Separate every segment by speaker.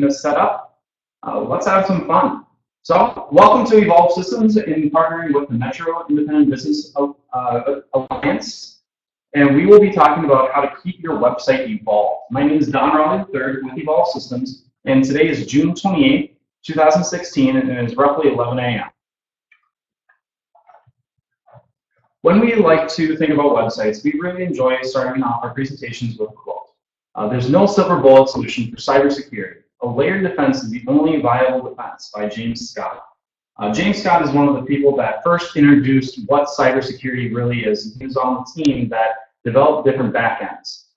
Speaker 1: this set up, let's have some fun. So, welcome to Evolve Systems in partnering with the Metro Independent Business Alliance, and we will be talking about how to keep your website evolved. My name is Don Raleigh III with Evolve Systems, and today is June 28, 2016, and it is roughly 11 a.m. When we like to think about websites, we really enjoy starting off our presentations with a quote. There's no silver bullet solution for cybersecurity. A layered defense is the only viable defense, by James Scott. James Scott is one of the people that first introduced what cybersecurity really is. He was on the team that developed different backends.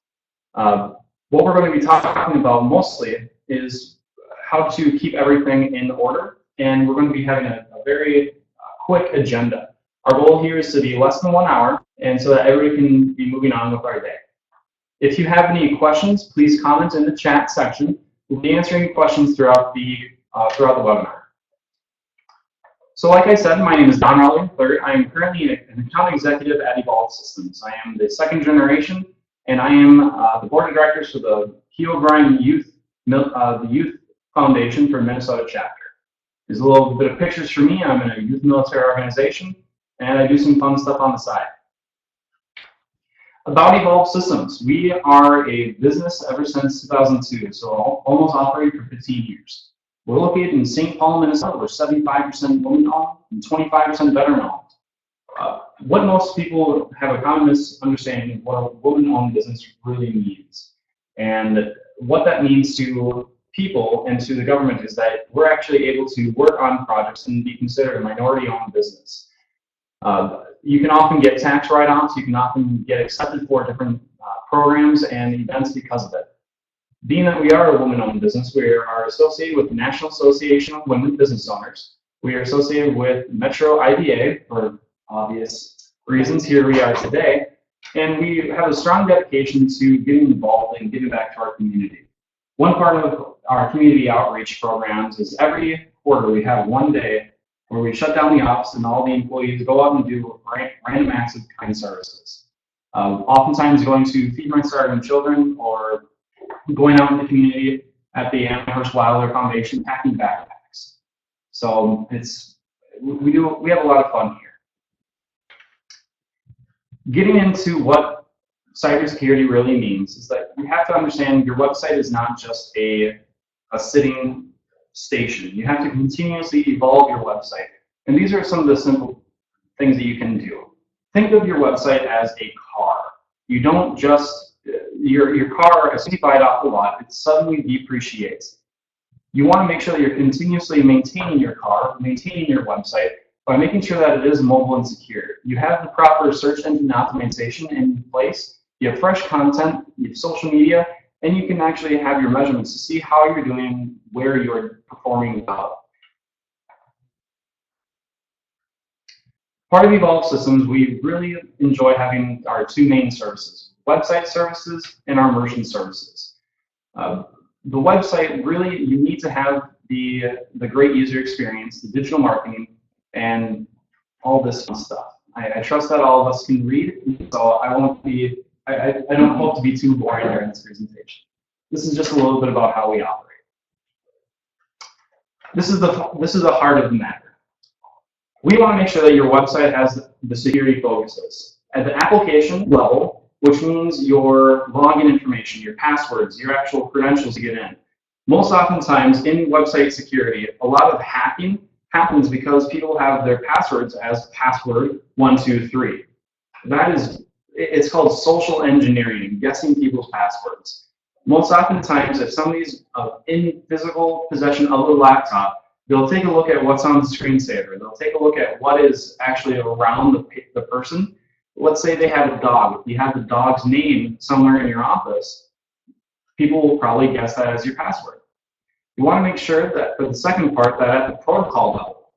Speaker 1: What we're going to be talking about mostly is how to keep everything in order, and we're going to be having a very quick agenda. Our goal here is to be less than 1 hour, and so that everybody can be moving on with our day. If you have any questions, please comment in the chat section. We'll be answering questions throughout the webinar. So like I said, my name is Don Raleigh III. I am currently an account executive at Evolve Systems. I am the second generation, and I am the board of directors for the Keo Bryan Youth Foundation for Minnesota chapter. There's a little bit of pictures for me. I'm in a youth military organization, and I do some fun stuff on the side. About Evolve Systems, we are a business ever since 2002, so almost operated for 15 years. We're located in St. Paul, Minnesota. We're 75% women-owned and 25% veteran-owned. What most people have a common misunderstanding of what a woman-owned business really means. And what that means to people and to the government is that we're actually able to work on projects and be considered a minority-owned business. You can often get tax write-offs, you can often get accepted for different programs and events because of it. Being that we are a woman-owned business, we are associated with the National Association of Women Business Owners. We are associated with Metro IBA for obvious reasons. Here we are today. And we have a strong dedication to getting involved and giving back to our community. One part of our community outreach programs is every quarter we have one day where we shut down the office and all the employees go out and do random acts of kind services. Oftentimes going to feed my starving children or going out in the community at the Amherst Wildlife Foundation packing backpacks. So we have a lot of fun here. Getting into what cybersecurity really means is that you have to understand your website is not just a sitting station. You have to continuously evolve your website. And these are some of the simple things that you can do. Think of your website as a car. You don't just, your car, as soon as you buy it off the lot, it suddenly depreciates. You want to make sure that you're continuously maintaining your car, maintaining your website, by making sure that it is mobile and secure. You have the proper search engine optimization in place, you have fresh content, you have social media, and you can actually have your measurements to see how you're doing, where you're performing well. Part of Evolve Systems, we really enjoy having our two main services, website services and our merchant services. The website, really, you need to have the great user experience, the digital marketing, and all this fun stuff. I trust that all of us can read, so I don't hope to be too boring during this presentation. This is just a little bit about how we operate. This is the heart of the matter. We want to make sure that your website has the security focuses. At the application level, which means your login information, your passwords, your actual credentials to get in. Most oftentimes in website security, a lot of hacking happens because people have their passwords as password 123. It's called social engineering, guessing people's passwords. Most oftentimes, if somebody's in physical possession of a laptop, they'll take a look at what's on the screensaver. They'll take a look at what is actually around the person. Let's say they have a dog. If you have the dog's name somewhere in your office, people will probably guess that as your password. You want to make sure that for the second part, that at the protocol level,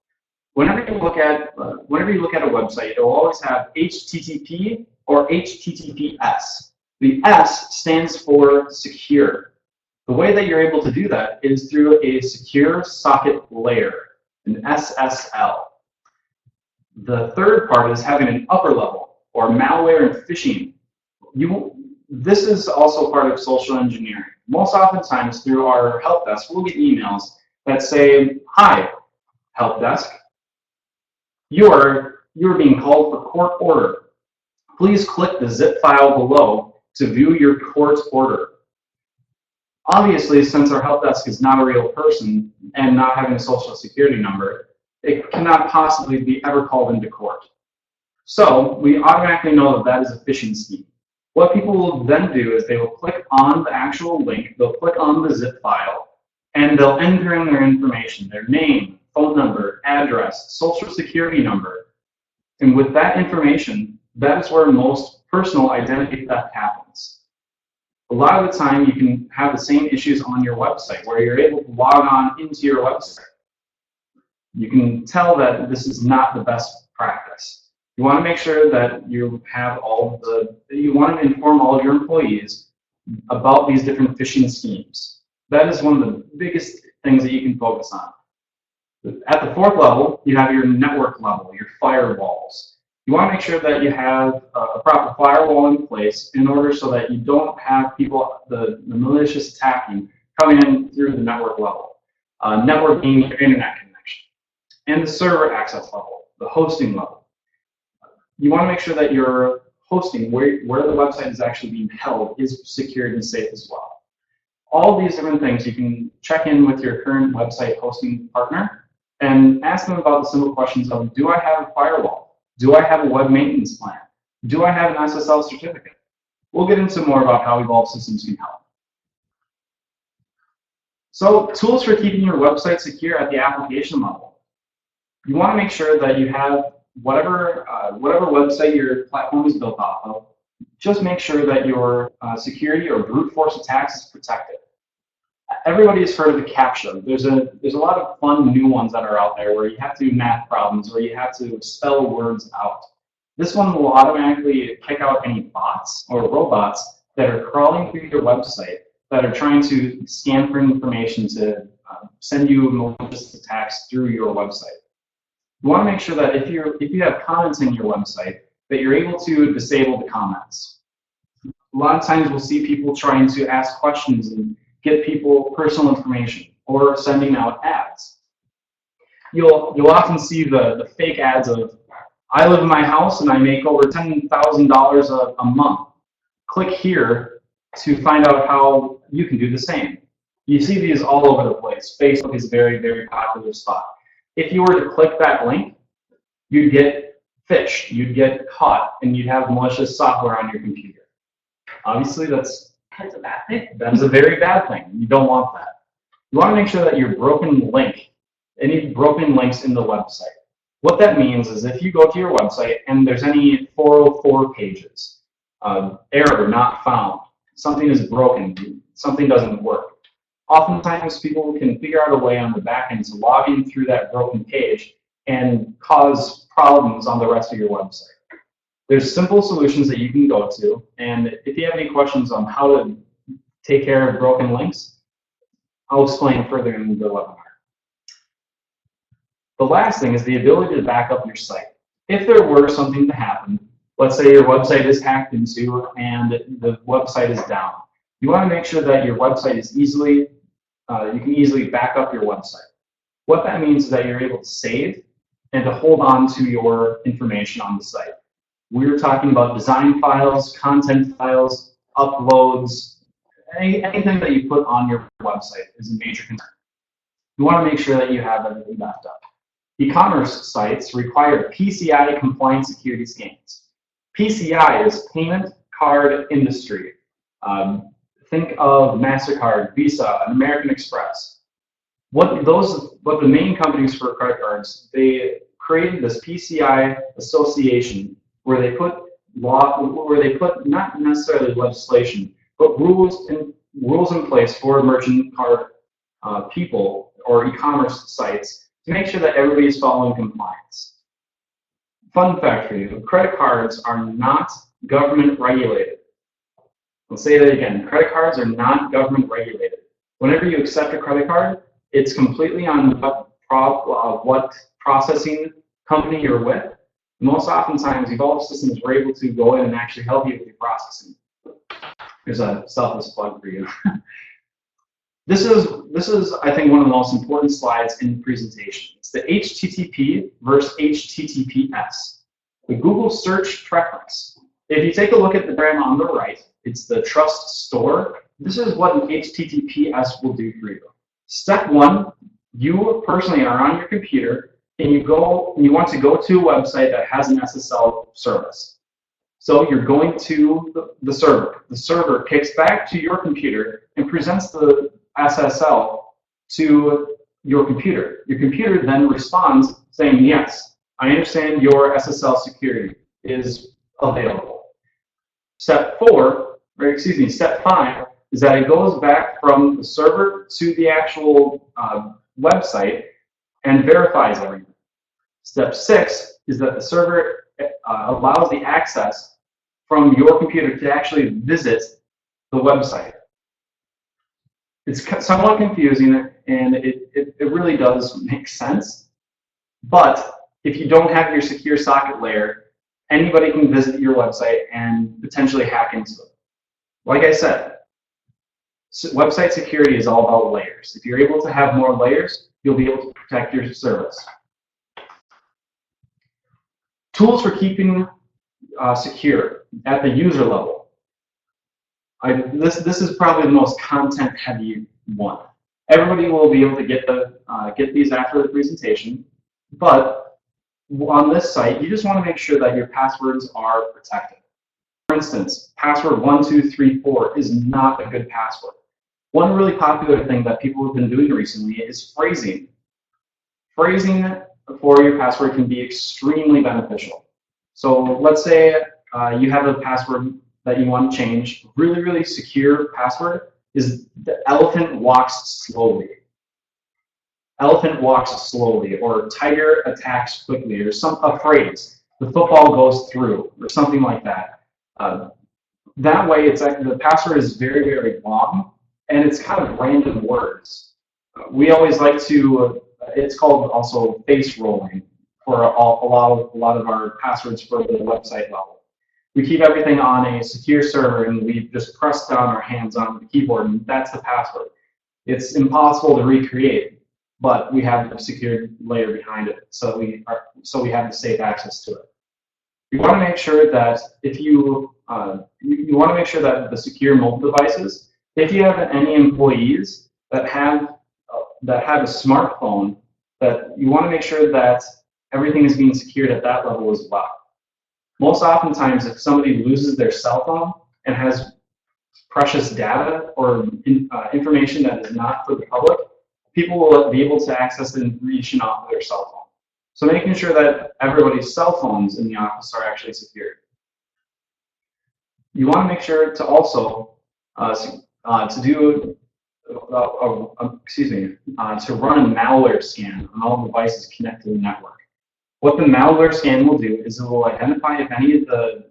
Speaker 1: whenever you look at a website, it will always have HTTP or HTTPS. The S stands for secure. The way that you're able to do that is through a secure socket layer, an SSL. The third part is having an upper level, or malware and phishing. This is also part of social engineering. Most oftentimes through our help desk, we'll get emails that say, "Hi, help desk, you're being called for court order. Please click the zip file below to view your court order." Obviously, since our help desk is not a real person and not having a social security number, it cannot possibly be ever called into court. So we automatically know that that is a phishing scheme. What people will then do is they will click on the actual link, they'll click on the zip file, and they'll enter in their information, their name, phone number, address, social security number. And with that information, that is where most personal identity theft happens. A lot of the time, you can have the same issues on your website where you're able to log on into your website. You can tell that this is not the best practice. You want to make sure that you have you want to inform all of your employees about these different phishing schemes. That is one of the biggest things that you can focus on. At the fourth level, you have your network level, your firewalls. You want to make sure that you have a proper firewall in place in order so that you don't have people, the malicious attacking, coming in through the network level. Network being your internet connection. And the server access level, the hosting level. You want to make sure that your hosting, where the website is actually being held, is secured and safe as well. All these different things, you can check in with your current website hosting partner and ask them about the simple questions of, do I have a firewall? Do I have a web maintenance plan? Do I have an SSL certificate? We'll get into more about how Evolved Systems can help. So, tools for keeping your website secure at the application level. You want to make sure that you have whatever website your platform is built off of, just make sure that your security or brute force attacks is protected. Everybody has heard of the CAPTCHA. There's a lot of fun new ones that are out there where you have to do math problems, where you have to spell words out. This one will automatically kick out any bots or robots that are crawling through your website that are trying to scan for information to send you malicious attacks through your website. You want to make sure that if you have comments in your website, that you're able to disable the comments. A lot of times we'll see people trying to ask questions and get people personal information or sending out ads. You'll often see the fake ads of, I live in my house and I make over $10,000 a month. Click here to find out how you can do the same. You see these all over the place. Facebook is a very, very popular spot. If you were to click that link, you'd get phished, you'd get caught, and you'd have malicious software on your computer. Obviously, that's a bad thing. That is a very bad thing. You don't want that. You want to make sure that your broken link, any broken links in the website. What that means is if you go to your website and there's any 404 pages, error not found, something is broken, something doesn't work. Oftentimes, people can figure out a way on the back end to log in through that broken page and cause problems on the rest of your website. There's simple solutions that you can go to, and if you have any questions on how to take care of broken links, I'll explain further in the webinar. The last thing is the ability to back up your site. If there were something to happen, let's say your website is hacked into and the website is down, you want to make sure that your website is you can easily back up your website. What that means is that you're able to save and to hold on to your information on the site. We're talking about design files, content files, uploads, anything that you put on your website is a major concern. You want to make sure that you have everything backed up. E-commerce sites require PCI compliant security scans. PCI is Payment Card Industry. Think of MasterCard, Visa, and American Express. What the main companies for credit cards, they created this PCI association where they put not necessarily legislation, but rules in place for merchant card people or e-commerce sites to make sure that everybody is following compliance. Fun fact for you, credit cards are not government regulated. I'll say that again, credit cards are not government regulated. Whenever you accept a credit card, it's completely on what processing company you're with. Most oftentimes, Evolved Systems were able to go in and actually help you with your processing. There's a selfless plug for you. This is, I think, one of the most important slides in the presentation. It's the HTTP versus HTTPS, the Google search preference. If you take a look at the diagram on the right, it's the trust store. This is what an HTTPS will do for you. Step one, you personally are on your computer and you want to go to a website that has an SSL service. So you're going to the server. The server kicks back to your computer and presents the SSL to your computer. Your computer then responds saying, yes, I understand your SSL security is available. Step 5 is that it goes back from the server to the actual website and verifies everything. Step 6 is that the server allows the access from your computer to actually visit the website. It's somewhat confusing, and it really does make sense. But if you don't have your secure socket layer, anybody can visit your website and potentially hack into it. Like I said, website security is all about layers. If you're able to have more layers, you'll be able to protect your service. Tools for keeping secure at the user level. This is probably the most content-heavy one. Everybody will be able to get these after the presentation, but on this site, you just want to make sure that your passwords are protected. For instance, password 1234 is not a good password. One really popular thing that people have been doing recently is phrasing. Phrasing for your password can be extremely beneficial. So let's say you have a password that you want to change. Really, really secure password is the elephant walks slowly. Elephant walks slowly, or tiger attacks quickly, or a phrase. The football goes through, or something like that. That way, the password is very, very long, and it's kind of random words. We always like to. It's called also face rolling for a lot of our passwords for the website level. We keep everything on a secure server, and we just press down our hands on the keyboard, and that's the password. It's impossible to recreate, but we have a secured layer behind it, so we have the safe access to it. You want to make sure that if you want to make sure that the secure mobile devices, if you have any employees that have a smartphone, that you want to make sure that everything is being secured at that level as well. Most oftentimes, if somebody loses their cell phone and has precious data or information that is not for the public, people will be able to access it and reach off of their cell phone. So making sure that everybody's cell phones in the office are actually secured. You want to make sure to also to run a malware scan on all devices connected to the network. What the malware scan will do is it will identify if any of the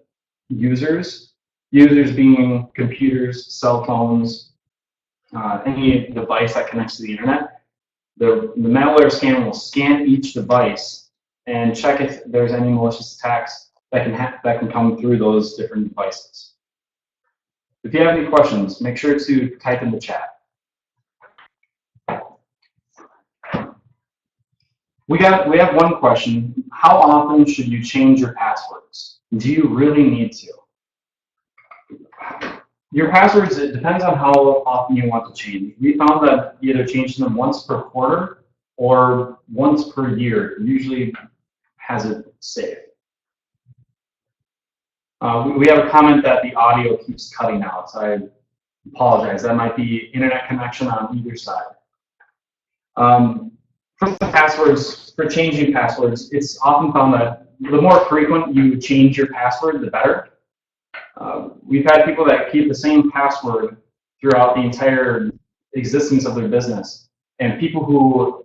Speaker 1: users being computers, cell phones, any device that connects to the internet, the malware scan will scan each device and check if there's any malicious attacks that can come through those different devices. If you have any questions, make sure to type in the chat. We have one question. How often should you change your passwords? Do you really need to? Your passwords, it depends on how often you want to change. We found that either changing them once per quarter or once per year usually has it safe. We have a comment that the audio keeps cutting out. So I apologize. That might be internet connection on either side. For changing passwords, it's often found that the more frequent you change your password, the better. We've had people that keep the same password throughout the entire existence of their business, and people who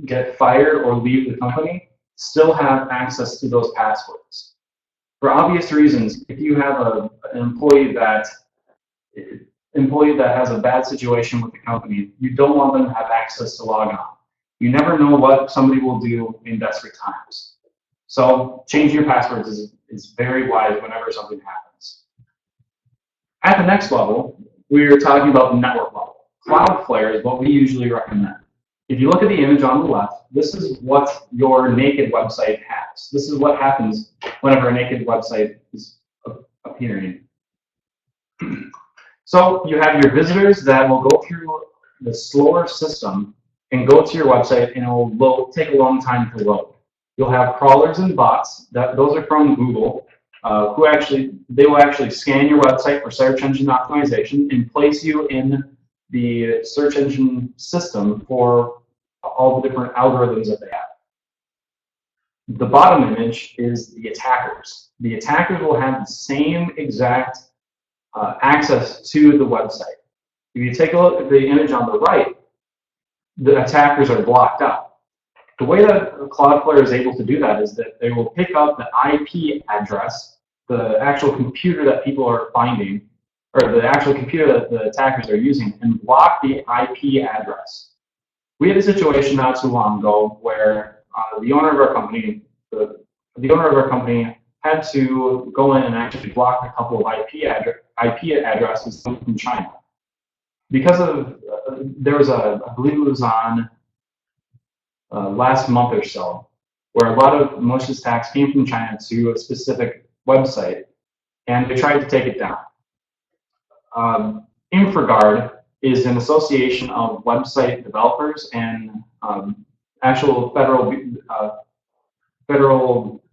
Speaker 1: get fired or leave the company still have access to those passwords. For obvious reasons, if you have an employee that has a bad situation with the company, you don't want them to have access to log on. You never know what somebody will do in desperate times. So changing your passwords is very wise whenever something happens. At the next level, we're talking about the network level. Cloudflare is what we usually recommend. If you look at the image on the left, this is what your naked website has. This is what happens whenever a naked website is appearing. So you have your visitors that will go through the slower system and go to your website, and it will take a long time to load. You'll have crawlers and bots. Those are from Google, they will actually scan your website for search engine optimization and place you in the search engine system for all the different algorithms that they have. The bottom image is the attackers. The attackers will have the same exact access to the website. If you take a look at the image on the right, the attackers are blocked out. The way that Cloudflare is able to do that is that they will pick up the IP address, the actual computer that people are finding, or the actual computer that the attackers are using, and block the IP address. We had a situation not too long ago where the owner of our company, had to go in and actually block a couple of IP addresses from China. Because of, there was I believe it was on last month or so, where a lot of malicious attacks came from China to a specific website, and they tried to take it down. InfraGard is an association of website developers and actual federal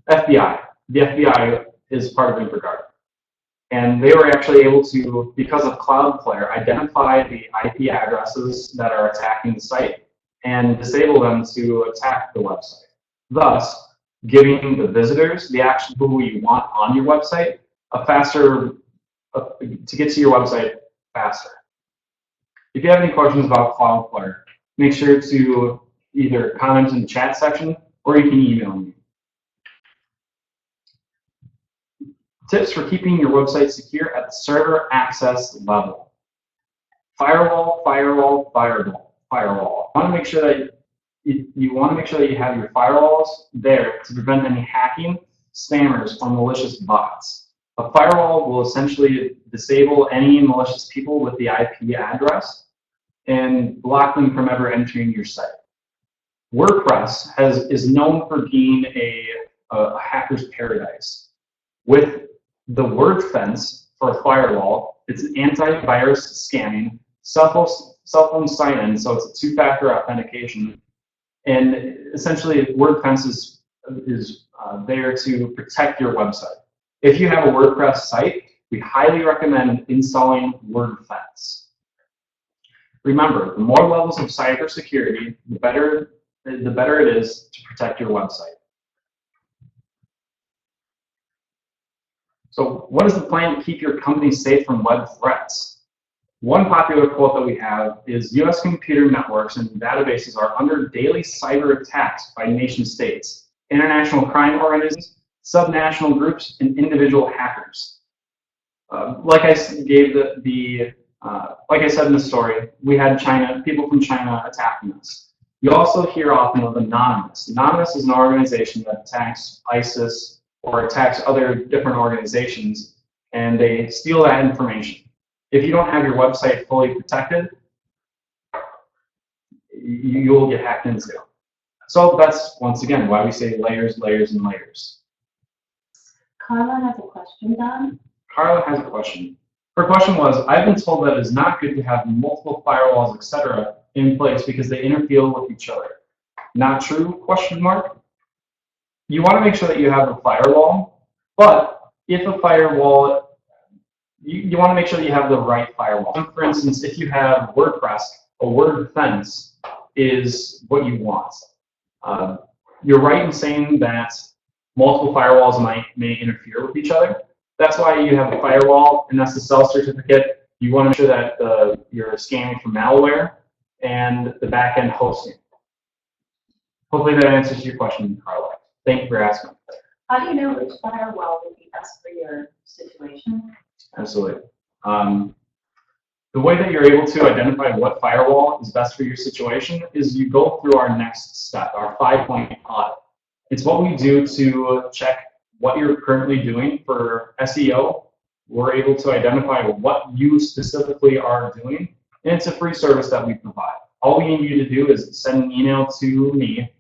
Speaker 1: FBI. The FBI is part of InfraGard. And they were actually able to, because of Cloudflare, identify the IP addresses that are attacking the site and disable them to attack the website, thus giving the visitors, the actual people you want on your website, to get to your website faster. If you have any questions about Cloudflare, make sure to either comment in the chat section or you can email me. Tips for keeping your website secure at the server access level. Firewall, firewall, firewall, firewall. You want to make sure that you have your firewalls there to prevent any hacking, spammers, or malicious bots. A firewall will essentially disable any malicious people with the IP address and block them from ever entering your site. WordPress is known for being a hacker's paradise. With the word fence for a firewall, it's an antivirus scanning, cell phone sign-in, so it's a two-factor authentication, and essentially WordFence is there to protect your website. If you have a WordPress site, we highly recommend installing WordFence. Remember, the more levels of cybersecurity, the better it is to protect your website. So what is the plan to keep your company safe from web threats? One popular quote that we have is U.S. computer networks and databases are under daily cyber attacks by nation states, international crime organizations, subnational groups, and individual hackers. Like I said in the story, we had people from China attacking us. You also hear often of Anonymous. Anonymous is an organization that attacks ISIS or attacks other different organizations, and they steal that information. If you don't have your website fully protected, you will get hacked into. So that's, once again, why we say layers, layers, and layers.
Speaker 2: Carla has a question, Don.
Speaker 1: Carla has a question. Her question was, I've been told that it is not good to have multiple firewalls, etc. in place because they interfere with each other. Not true, question mark? You want to make sure that you have a firewall, but if a firewall, you want to make sure that you have the right firewall. For instance, if you have WordPress, a WordFence is what you want. You're right in saying that multiple firewalls may interfere with each other. That's why you have a firewall, an SSL certificate. You want to make sure that you're scanning for malware and the back-end hosting. Hopefully that answers your question, Carla. Thank you for asking.
Speaker 2: How do you know which firewall would be best for your situation?
Speaker 1: Absolutely. The way that you're able to identify what firewall is best for your situation is you go through our next step, our 5-point audit. It's what we do to check what you're currently doing for SEO, We're able to identify what you specifically are doing, and it's a free service that we provide. All we need you to do is send an email to me,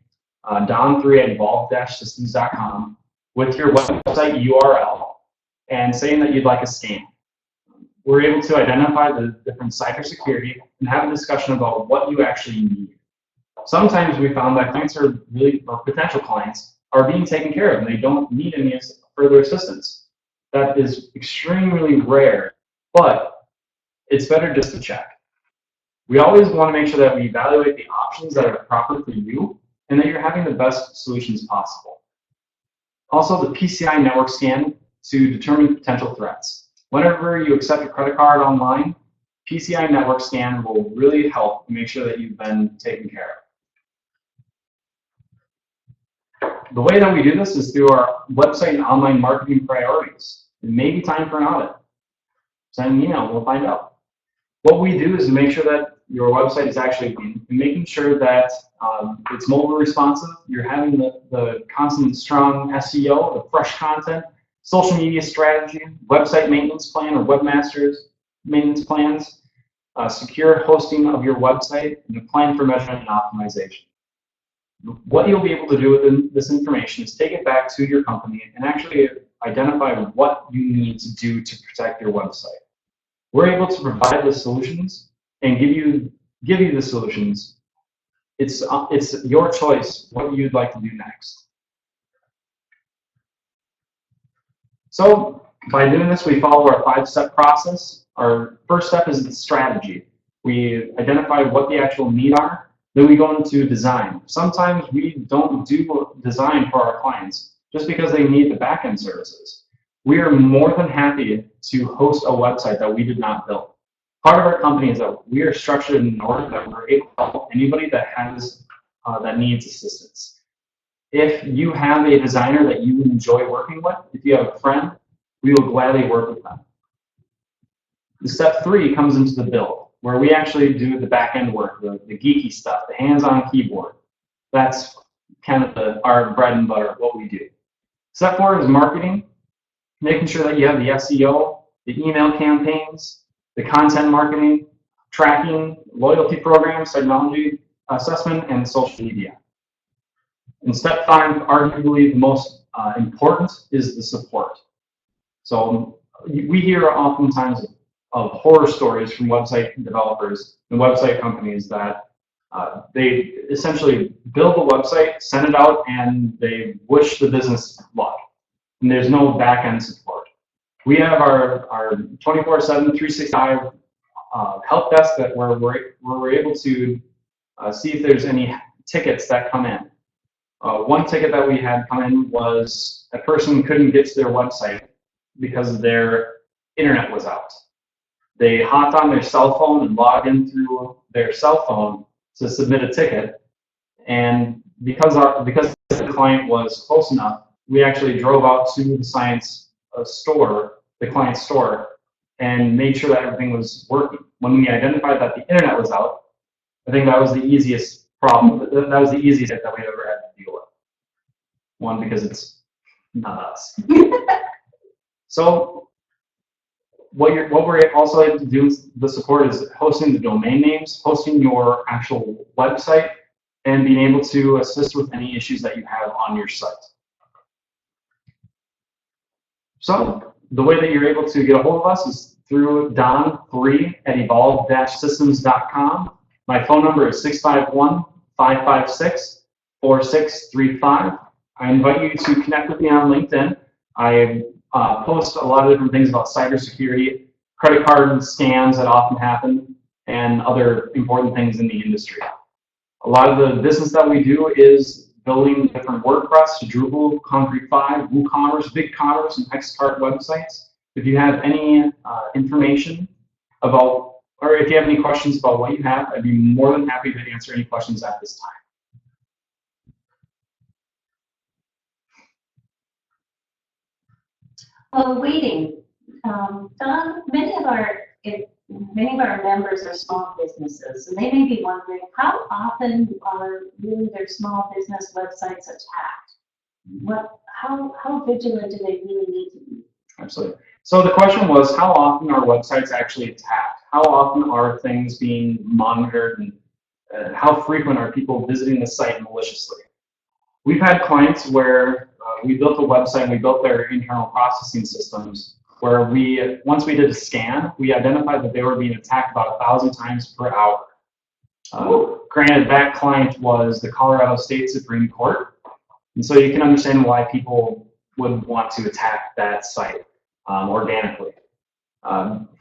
Speaker 1: don3@evolve-systems.com, with your website URL and saying that you'd like a scan. We're able to identify the different cybersecurity and have a discussion about what you actually need. Sometimes we found that clients or potential clients are being taken care of and they don't need any further assistance. That is extremely rare, but it's better just to check. We always want to make sure that we evaluate the options that are proper for you and that you're having the best solutions possible. Also, the PCI network scan to determine potential threats. Whenever you accept a credit card online, PCI network scan will really help make sure that you've been taken care of. The way that we do this is through our website and online marketing priorities. It may be time for an audit. Send an email, we'll find out. What we do is make sure that your website is actually making sure that it's mobile responsive, you're having the constant strong SEO, the fresh content, social media strategy, website maintenance plan or webmasters maintenance plans, secure hosting of your website, and a plan for measurement and optimization. What you'll be able to do with this information is take it back to your company and actually identify what you need to do to protect your website. We're able to provide the solutions and give you the solutions. It's your choice what you'd like to do next. So by doing this, we follow our 5-step process. Our first step is the strategy. We identify what the actual needs are. Then we go into design. Sometimes we don't do design for our clients just because they need the back-end services. We are more than happy to host a website that we did not build. Part of our company is that we are structured in order that we're able to help anybody that has that needs assistance. If you have a designer that you enjoy working with, if you have a friend, we will gladly work with them. The step 3 comes into the build, where we actually do the back-end work, the geeky stuff, the hands-on keyboard. That's kind of our bread and butter of what we do. Step 4 is marketing, making sure that you have the SEO, the email campaigns, the content marketing, tracking, loyalty programs, technology assessment, and social media. And step 5, arguably the most important, is the support. So we hear oftentimes of horror stories from website developers and website companies that they essentially build a website, send it out, and they wish the business luck. And there's no back-end support. We have our 24/7, 365 help desk that where we're able to see if there's any tickets that come in. One ticket that we had come in was a person couldn't get to their website because their internet was out. They hopped on their cell phone and logged in through their cell phone to submit a ticket, and because the client was close enough, we actually drove out to the client's store, and made sure that everything was working. When we identified that the internet was out, I think that was the easiest problem. That was the easiest hit that we ever had to deal with. One, because it's not us. So what we're also able to do with the support is hosting the domain names, hosting your actual website, and being able to assist with any issues that you have on your site. So the way that you're able to get a hold of us is through don3@evolve-systems.com. My phone number is 651-556-4635. I invite you to connect with me on LinkedIn. I post a lot of different things about cybersecurity, credit card scams that often happen, and other important things in the industry. A lot of the business that we do is building different WordPress, Drupal, Concrete 5, WooCommerce, BigCommerce, and Xcart websites. If you have any information about, or if you have any questions about what you have, I'd be more than happy to answer any questions at this time.
Speaker 2: Well, waiting. Don, many of our members are small businesses, and they may be wondering how often are really their small business websites attacked? How vigilant do they really need to be?
Speaker 1: Absolutely. So the question was, how often are websites actually attacked? How often are things being monitored, and how frequent are people visiting the site maliciously? We've had clients where we built a website and we built their internal processing systems where once we did a scan, we identified that they were being attacked about 1,000 times per hour. Granted, that client was the Colorado State Supreme Court, and so you can understand why people would want to attack that site organically.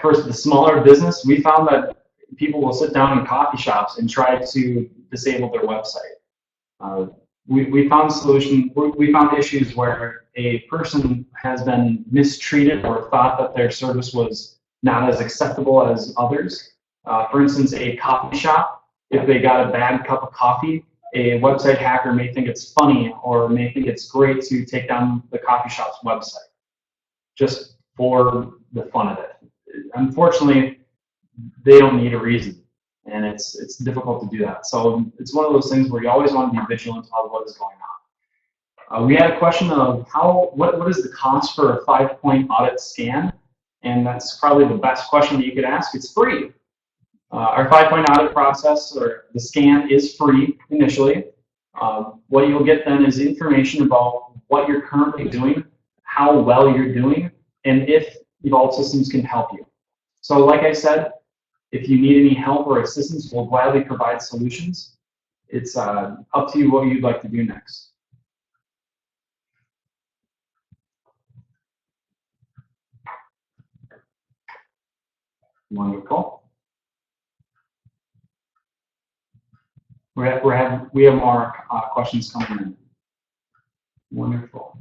Speaker 1: First, the smaller business, we found that people will sit down in coffee shops and try to disable their website. We found issues where a person has been mistreated or thought that their service was not as acceptable as others. For instance, a coffee shop, if they got a bad cup of coffee, a website hacker may think it's funny or may think it's great to take down the coffee shop's website just for the fun of it. Unfortunately, they don't need a reason, and it's difficult to do that. So it's one of those things where you always want to be vigilant of what is going on. We had a question of what is the cost for a 5-point audit scan, and that's probably the best question that you could ask. It's free. Our 5-point audit process, or the scan, is free initially. What you'll get then is information about what you're currently doing, how well you're doing, and if Vault Systems can help you. So like I said, if you need any help or assistance, we'll gladly provide solutions. It's up to you what you'd like to do next. Wonderful. We have more questions coming in. Wonderful.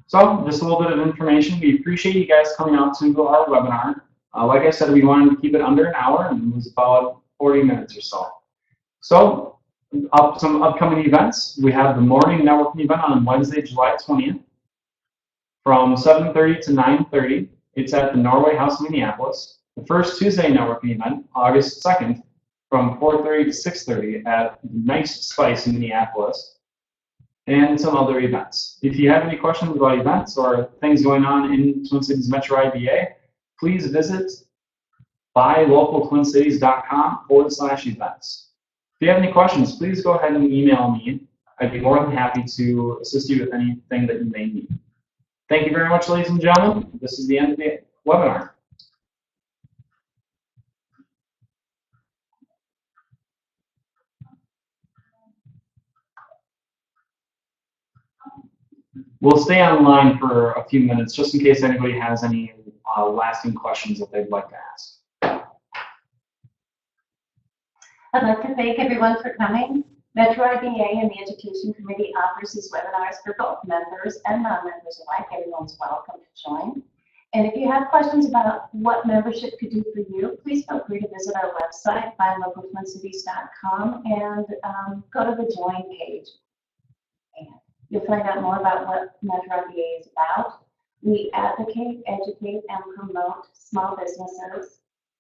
Speaker 1: So just a little bit of information. We appreciate you guys coming out to our webinar. Like I said, we wanted to keep it under an hour, and it was about 40 minutes or so. So some upcoming events. We have the morning networking event on Wednesday, July 20th from 7:30 to 9:30. It's at the Norway House in Minneapolis. The first Tuesday networking event, August 2nd, from 4:30 to 6:30 at Nice Spice in Minneapolis, and some other events. If you have any questions about events or things going on in Twin Cities Metro IBA, please visit buylocaltwincities.com/events. If you have any questions, please go ahead and email me. I'd be more than happy to assist you with anything that you may need. Thank you very much, ladies and gentlemen. This is the end of the webinar. We'll stay online for a few minutes just in case anybody has any lasting questions that they'd like to ask.
Speaker 2: I'd like to thank everyone for coming. Metro IBA and the Education Committee offers these webinars for both members and non-members alike. Everyone's welcome to join. And if you have questions about what membership could do for you, please feel free to visit our website, buylocaltwincities.com, and go to the Join page. And you'll find out more about what Metro IBA is about. We advocate, educate, and promote small businesses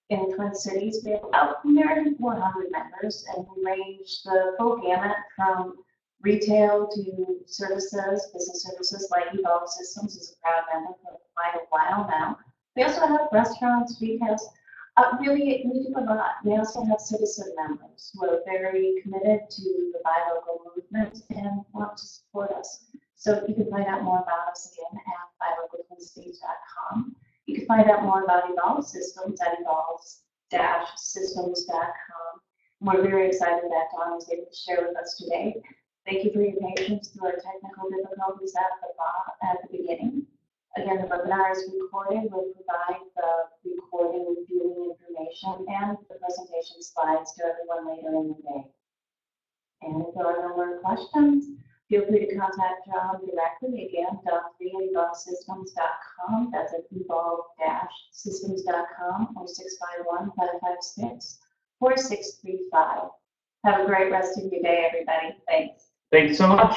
Speaker 2: in Twin Cities. We have about nearly 400 members, and we range the full gamut from retail to services, business services like Vault Systems is a proud member for quite a while now. We also have restaurants, retails. Really, we do a lot. We also have citizen members who are very committed to the buy local movement and want to support us. So you can find out more about us again at buylocaltwincities.com. You can find out more about Evolve Systems at evolve-systems.com. We're very excited that Dawn was able to share with us today. Thank you for your patience through our technical difficulties at the beginning. Again, the webinar is recorded. We'll provide the recording with viewing information and the presentation slides to everyone later in the day. And if there are no more questions, feel free to contact John directly. Again, Don3@evolvesystems.com. That's at evolve-systems.com or 651-556-4635. Have a great rest of your day, everybody. Thanks.
Speaker 1: Thank you so much.